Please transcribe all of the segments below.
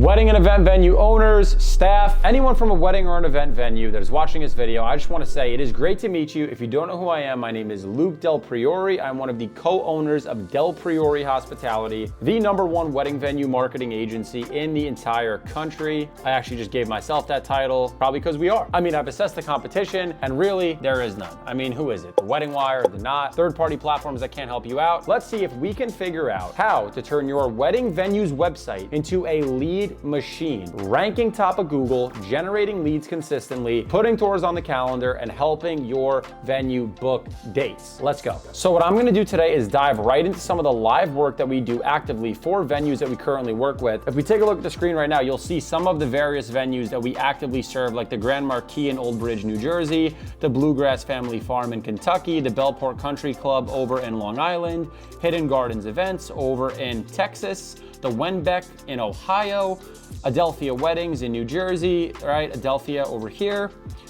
Wedding and event venue owners, staff, anyone from a wedding or an event venue that is watching this video, I just want to say it is great to meet you. If you don't know who I am, my name is Luke Del Priore. I'm one of the co-owners of Del Priore Hospitality, the #1 wedding venue marketing agency in the entire country. I actually just gave myself that title, probably because we are. I mean, I've assessed the competition, and really, there is none. I mean, who is it? The Wedding Wire, the Knot, third-party platforms that can't help you out. Let's see if we can figure out how to turn your wedding venue's website into a lead machine, ranking top of Google, generating leads consistently, putting tours on the calendar, and helping your venue book dates. Let's go. So what I'm gonna do today is dive right into some of the live work that we do actively for venues that we currently work with. If we take a look at the screen right now, you'll see some of the various venues that we actively serve, like the Grand Marquis in Old Bridge, New Jersey, the Bluegrass Family Farm in Kentucky, the Bellport Country Club over in Long Island, Hidden Gardens Events over in Texas, the Wenbeck in Ohio, Adelphia Weddings in New Jersey, right? Adelphia over here.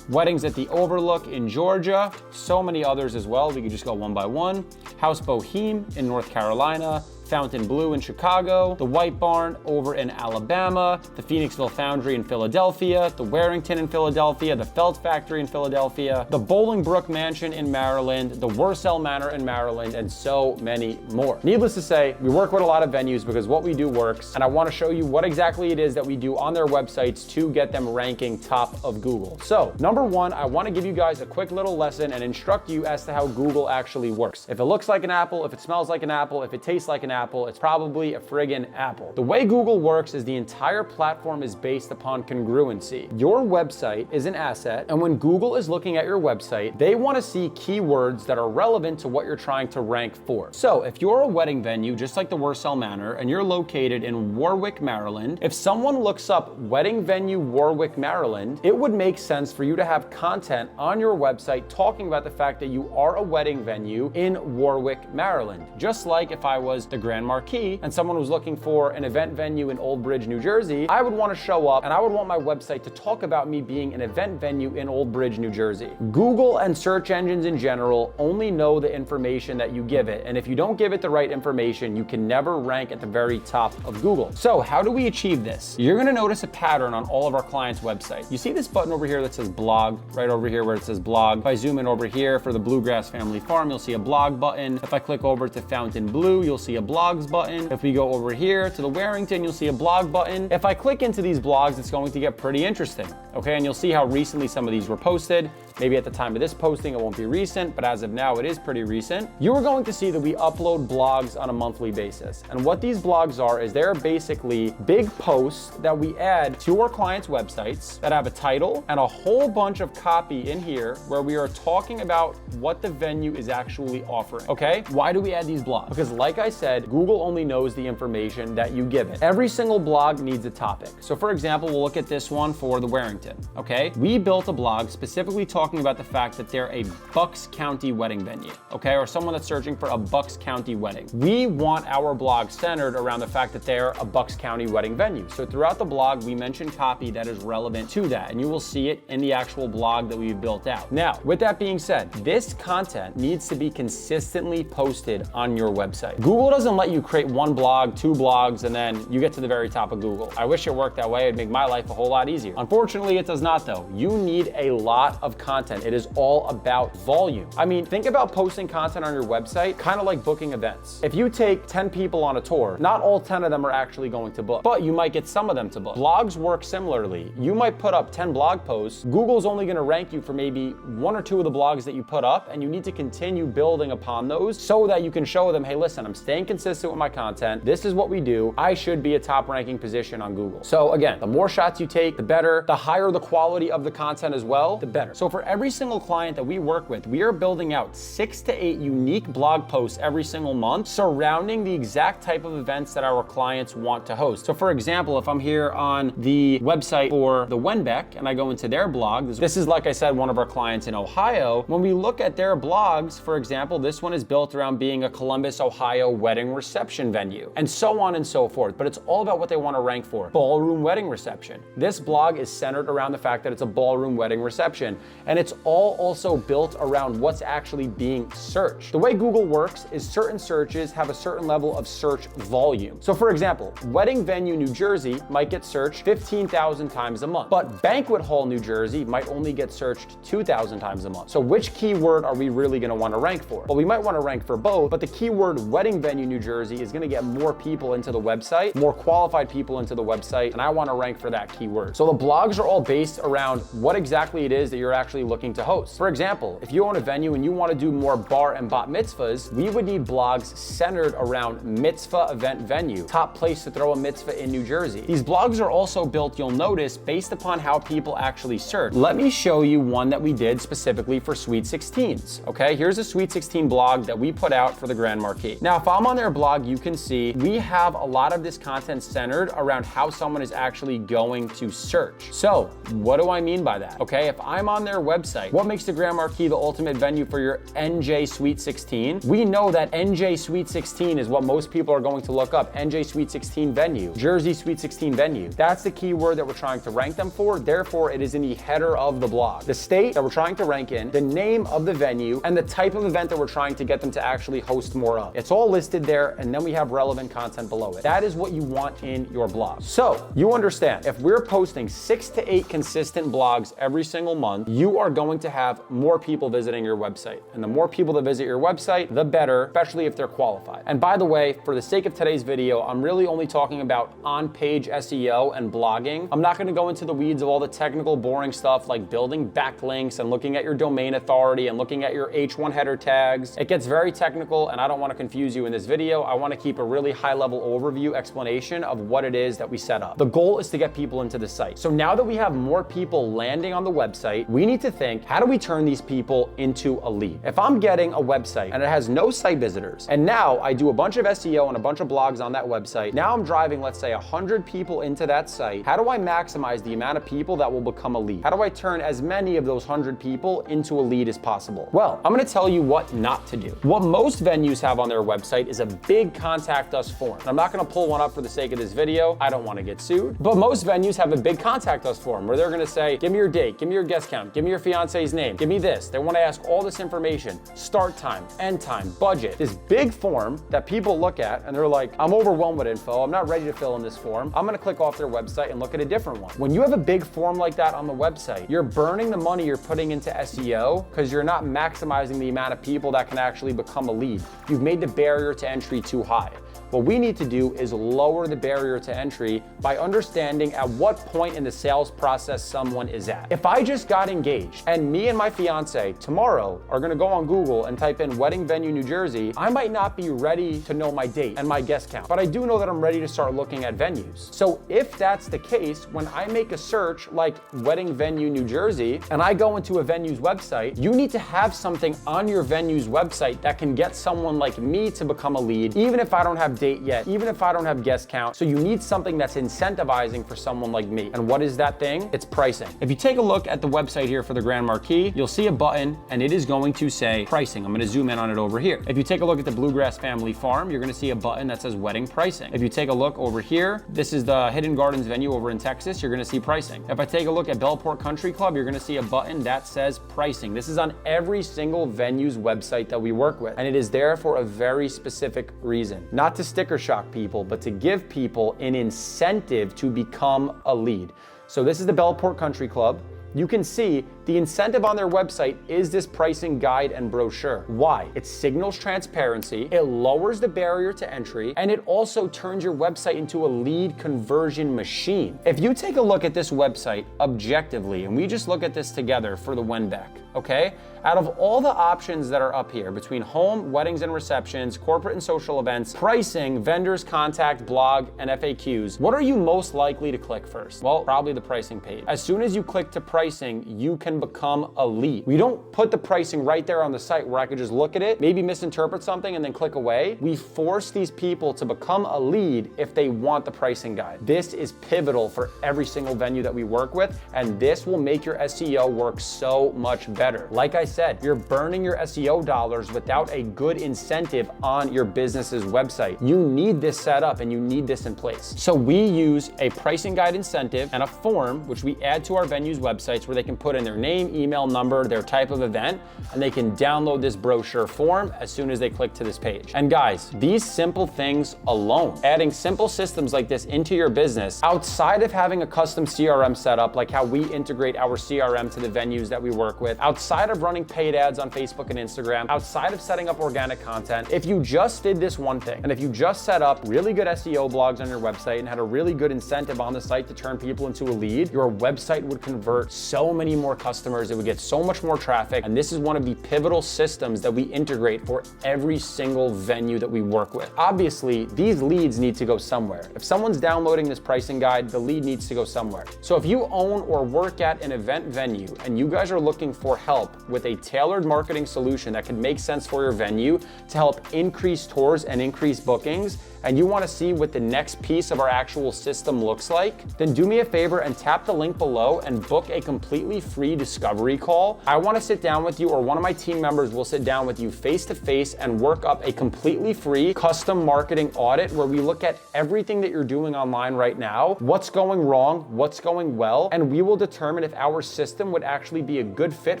Weddings at the Overlook in Georgia. So many others as well. We could just go one by one. House Boheme in North Carolina. Fountain Blue in Chicago, the White Barn over in Alabama, the Phoenixville Foundry in Philadelphia, the Warrington in Philadelphia, the Felt Factory in Philadelphia, the Bolingbrook Mansion in Maryland, the Worcel Manor in Maryland, and so many more. Needless to say, we work with a lot of venues because what we do works, and I want to show you what exactly it is that we do on their websites to get them ranking top of Google. So, #1, I want to give you guys a quick little lesson and instruct you as to how Google actually works. If it looks like an apple, if it smells like an apple, if it tastes like an apple, it's probably a friggin' apple. The way Google works is the entire platform is based upon congruency. Your website is an asset, and when Google is looking at your website, they want to see keywords that are relevant to what you're trying to rank for. So if you're a wedding venue, just like the Worcel Manor, and you're located in Warwick, Maryland, if someone looks up wedding venue Warwick, Maryland, it would make sense for you to have content on your website talking about the fact that you are a wedding venue in Warwick, Maryland. Just like if I was the Grand Marquis and someone was looking for an event venue in Old Bridge, New Jersey, I would want to show up and I would want my website to talk about me being an event venue in Old Bridge, New Jersey. Google and search engines in general only know the information that you give it, and if you don't give it the right information, you can never rank at the very top of Google. So how do we achieve this? You're going to notice a pattern on all of our clients' websites. You see this button over here that says blog, right over here where it says blog. If I zoom in over here for the Bluegrass Family Farm, you'll see a blog button. If I click over to Fountain Blue, you'll see a blogs button. If we go over here to the Warrington, you'll see a blog button. If I click into these blogs, it's going to get pretty interesting, okay? And you'll see how recently some of these were posted. Maybe at the time of this posting, it won't be recent, but as of now, it is pretty recent. You are going to see that we upload blogs on a monthly basis. And what these blogs are is they're basically big posts that we add to our clients' websites that have a title and a whole bunch of copy in here where we are talking about what the venue is actually offering, okay? Why do we add these blogs? Because like I said, Google only knows the information that you give it. Every single blog needs a topic. So for example, we'll look at this one for the Warrington, okay? We built a blog specifically talking about the fact that they're a Bucks County wedding venue, okay? Or someone that's searching for a Bucks County wedding. We want our blog centered around the fact that they're a Bucks County wedding venue. So throughout the blog, we mention copy that is relevant to that, and you will see it in the actual blog that we've built out. Now, with that being said, this content needs to be consistently posted on your website. Google doesn't let you create one blog, 2 blogs, and then you get to the very top of Google. I wish it worked that way. It'd make my life a whole lot easier. Unfortunately, it does not though. You need a lot of content. It is all about volume. I mean, think about posting content on your website, kind of like booking events. If you take 10 people on a tour, not all 10 of them are actually going to book, but you might get some of them to book. Blogs work similarly. You might put up 10 blog posts. Google's only going to rank you for maybe 1 or 2 of the blogs that you put up, and you need to continue building upon those so that you can show them, hey, listen, I'm staying consistent with my content. This is what we do. I should be a top ranking position on Google. So again, the more shots you take, the better. The higher the quality of the content as well, the better. So for every single client that we work with, we are building out 6 to 8 unique blog posts every single month surrounding the exact type of events that our clients want to host. So for example, if I'm here on the website for the Wenbeck and I go into their blog, this is, like I said, one of our clients in Ohio. When we look at their blogs, for example, this one is built around being a Columbus, Ohio wedding reception venue, and so on and so forth. But it's all about what they want to rank for. Ballroom wedding reception. This blog is centered around the fact that it's a ballroom wedding reception. And it's all also built around what's actually being searched. The way Google works is certain searches have a certain level of search volume. So for example, wedding venue New Jersey might get searched 15,000 times a month, but banquet hall New Jersey might only get searched 2,000 times a month. So which keyword are we really going to want to rank for? Well, we might want to rank for both, but the keyword wedding venue New Jersey is going to get more people into the website, more qualified people into the website, and I want to rank for that keyword. So the blogs are all based around what exactly it is that you're actually looking to host. For example, if you own a venue and you want to do more bar and bat mitzvahs, we would need blogs centered around mitzvah event venue, top place to throw a mitzvah in New Jersey. These blogs are also built, you'll notice, based upon how people actually search. Let me show you one that we did specifically for Sweet 16s. Okay, here's a Sweet 16 blog that we put out for the Grand Marquis. Now, if I'm on their blog, you can see we have a lot of this content centered around how someone is actually going to search. So what do I mean by that? Okay, if I'm on their website, what makes the Grand Marquis the ultimate venue for your NJ Sweet 16? We know that NJ Sweet 16 is what most people are going to look up. NJ Sweet 16 venue, Jersey Sweet 16 venue. That's the keyword that we're trying to rank them for. Therefore, it is in the header of the blog. The state that we're trying to rank in, the name of the venue, and the type of event that we're trying to get them to actually host more of. It's all listed there, and then we have relevant content below it. That is what you want in your blog. So you understand, if we're posting 6 to 8 consistent blogs every single month, you are going to have more people visiting your website. And the more people that visit your website, the better, especially if they're qualified. And by the way, for the sake of today's video, I'm really only talking about on-page SEO and blogging. I'm not gonna go into the weeds of all the technical, boring stuff like building backlinks and looking at your domain authority and looking at your H1 header tags. It gets very technical, and I don't wanna confuse you in this video. I wanna keep a really high-level overview explanation of what it is that we set up. The goal is to get people into the site. So now that we have more people landing on the website, we need to think, how do we turn these people into a lead? If I'm getting a website and it has no site visitors, and now I do a bunch of SEO and a bunch of blogs on that website, now I'm driving, let's say, 100 people into that site. How do I maximize the amount of people that will become a lead? How do I turn as many of those 100 people into a lead as possible? Well, I'm gonna tell you what not to do. What most venues have on their website is a big contact us form. I'm not gonna pull one up for the sake of this video. I don't wanna get sued, but most venues have a big contact us form where they're gonna say, give me your date, give me your guest count, give me your fiance's name, give me this. They wanna ask all this information, start time, end time, budget. This big form that people look at and they're like, I'm overwhelmed with info. I'm not ready to fill in this form. I'm gonna click off their website and look at a different one. When you have a big form like that on the website, you're burning the money you're putting into SEO because you're not maximizing the amount of people that can actually become a lead. You've made the barrier to entry too high. What we need to do is lower the barrier to entry by understanding at what point in the sales process someone is at. If I just got engaged and me and my fiance tomorrow are gonna go on Google and type in wedding venue New Jersey, I might not be ready to know my date and my guest count, but I do know that I'm ready to start looking at venues. So if that's the case, when I make a search like wedding venue New Jersey and I go into a venue's website, you need to have something on your venue's website that can get someone like me to become a lead, even if I don't have date yet, even if I don't have guest count. So you need something that's incentivizing for someone like me. And what is that thing? It's pricing. If you take a look at the website here for the Grand Marquis, you'll see a button and it is going to say pricing. I'm going to zoom in on it over here. If you take a look at the Bluegrass Family Farm, you're going to see a button that says wedding pricing. If you take a look over here, this is the Hidden Gardens venue over in Texas, you're going to see pricing. If I take a look at Bellport Country Club, you're going to see a button that says pricing. This is on every single venue's website that we work with. And it is there for a very specific reason. Not to sticker shock people, but to give people an incentive to become a lead. So this is the Bellport Country Club. You can see the incentive on their website is this pricing guide and brochure. Why? It signals transparency, it lowers the barrier to entry, and it also turns your website into a lead conversion machine. If you take a look at this website objectively, and we just look at this together for the Wenbeck, okay? Out of all the options that are up here between home, weddings and receptions, corporate and social events, pricing, vendors, contact, blog, and FAQs, what are you most likely to click first? Well, probably the pricing page. As soon as you click to pricing, you can become a lead. We don't put the pricing right there on the site where I could just look at it, maybe misinterpret something and then click away. We force these people to become a lead if they want the pricing guide. This is pivotal for every single venue that we work with, and this will make your SEO work so much better. better. Like I said, you're burning your SEO dollars without a good incentive on your business's website. You need this set up and you need this in place. So we use a pricing guide incentive and a form, which we add to our venues' websites where they can put in their name, email, number, their type of event, and they can download this brochure form as soon as they click to this page. And guys, these simple things alone, adding simple systems like this into your business, outside of having a custom CRM setup, like how we integrate our CRM to the venues that we work with, outside of running paid ads on Facebook and Instagram, outside of setting up organic content, if you just did this one thing, and if you just set up really good SEO blogs on your website and had a really good incentive on the site to turn people into a lead, your website would convert so many more customers, it would get so much more traffic, and this is one of the pivotal systems that we integrate for every single venue that we work with. Obviously, these leads need to go somewhere. If someone's downloading this pricing guide, the lead needs to go somewhere. So if you own or work at an event venue and you guys are looking for help with a tailored marketing solution that can make sense for your venue to help increase tours and increase bookings, and you want to see what the next piece of our actual system looks like, then do me a favor and tap the link below and book a completely free discovery call. I want to sit down with you, or one of my team members will sit down with you face to face and work up a completely free custom marketing audit where we look at everything that you're doing online right now, what's going wrong, what's going well, and we will determine if our system would actually be a good fit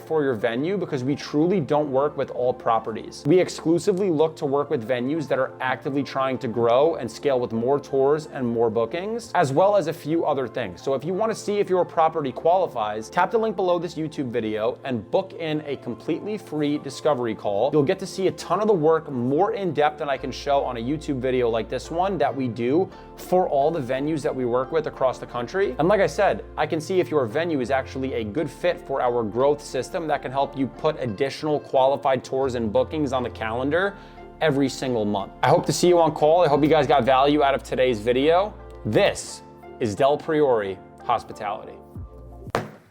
for your venue, because we truly don't work with all properties. We exclusively look to work with venues that are actively trying to grow and scale with more tours and more bookings, as well as a few other things. So if you want to see if your property qualifies, tap the link below this YouTube video and book in a completely free discovery call. You'll get to see a ton of the work more in depth than I can show on a YouTube video like this one that we do for all the venues that we work with across the country. And like I said, I can see if your venue is actually a good fit for our growth system that can help you put additional qualified tours and bookings on the calendar every single month. I hope to see you on call. I hope you guys got value out of today's video. This is Del Priore Hospitality.